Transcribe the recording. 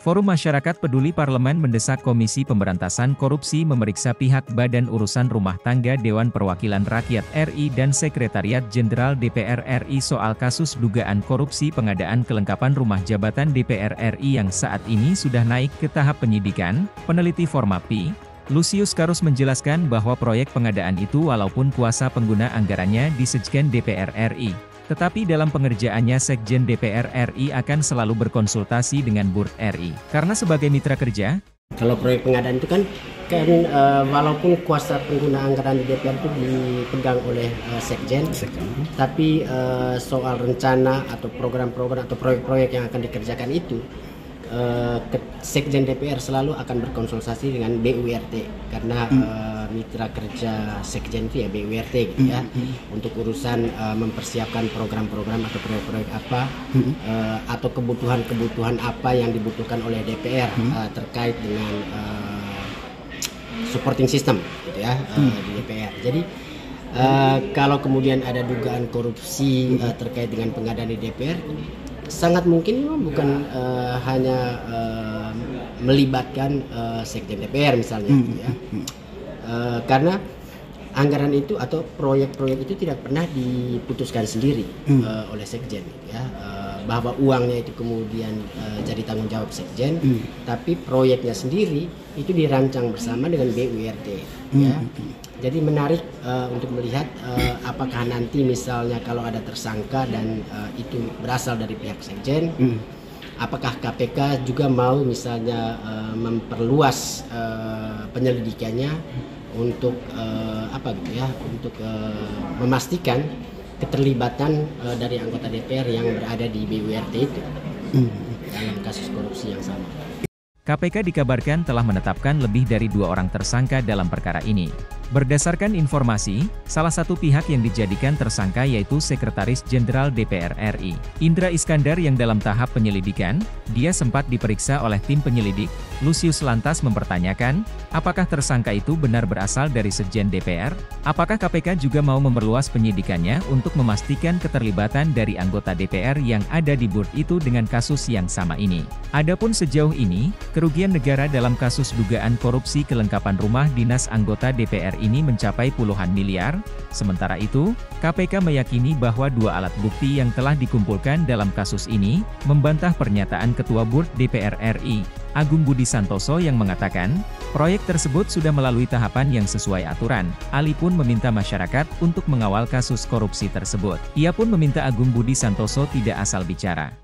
Forum Masyarakat Peduli Parlemen mendesak Komisi Pemberantasan Korupsi memeriksa pihak Badan Urusan Rumah Tangga Dewan Perwakilan Rakyat RI dan Sekretariat Jenderal DPR RI soal kasus dugaan korupsi pengadaan kelengkapan rumah jabatan DPR RI yang saat ini sudah naik ke tahap penyidikan. Peneliti Formapi, Lusius Karus menjelaskan bahwa proyek pengadaan itu walaupun kuasa pengguna anggarannya di Sekjen DPR RI, tetapi dalam pengerjaannya Sekjen DPR RI akan selalu berkonsultasi dengan Burd RI. Karena sebagai mitra kerja, kalau proyek pengadaan itu kan walaupun kuasa pengguna anggaran di DPR itu dipegang oleh Sekjen, tapi soal rencana atau program-program atau proyek-proyek yang akan dikerjakan itu, Sekjen DPR selalu akan berkonsultasi dengan BURT karena mitra kerja Sekjen itu ya BURT gitu ya, untuk urusan mempersiapkan program-program atau proyek-proyek apa atau kebutuhan-kebutuhan apa yang dibutuhkan oleh DPR terkait dengan supporting system gitu ya di DPR. Jadi kalau kemudian ada dugaan korupsi terkait dengan pengadaan di DPR, sangat mungkin bukan hanya melibatkan Sekjen DPR misalnya, gitu ya. Karena anggaran itu atau proyek-proyek itu tidak pernah diputuskan sendiri oleh Sekjen, ya. Bahwa uangnya itu kemudian jadi tanggung jawab Sekjen, tapi proyeknya sendiri itu dirancang bersama dengan BURT, ya. Jadi menarik untuk melihat apakah nanti misalnya kalau ada tersangka dan itu berasal dari pihak Sekjen, apakah KPK juga mau misalnya memperluas penyelidikannya untuk untuk memastikan keterlibatan dari anggota DPR yang berada di BURT itu dalam kasus korupsi yang sama. KPK dikabarkan telah menetapkan lebih dari 2 orang tersangka dalam perkara ini. Berdasarkan informasi, salah satu pihak yang dijadikan tersangka yaitu Sekretaris Jenderal DPR RI, Indra Iskandar, yang dalam tahap penyelidikan. Dia sempat diperiksa oleh tim penyelidik. Lusius lantas mempertanyakan, apakah tersangka itu benar berasal dari Sekjen DPR? Apakah KPK juga mau memperluas penyidikannya untuk memastikan keterlibatan dari anggota DPR yang ada di Burd itu dengan kasus yang sama ini? Adapun sejauh ini, kerugian negara dalam kasus dugaan korupsi kelengkapan rumah dinas anggota DPR ini mencapai puluhan miliar. Sementara itu, KPK meyakini bahwa 2 alat bukti yang telah dikumpulkan dalam kasus ini membantah pernyataan Ketua Burd DPR RI, Agung Budi Santoso, yang mengatakan proyek tersebut sudah melalui tahapan yang sesuai aturan. Ali pun meminta masyarakat untuk mengawal kasus korupsi tersebut. Ia pun meminta Agung Budi Santoso tidak asal bicara.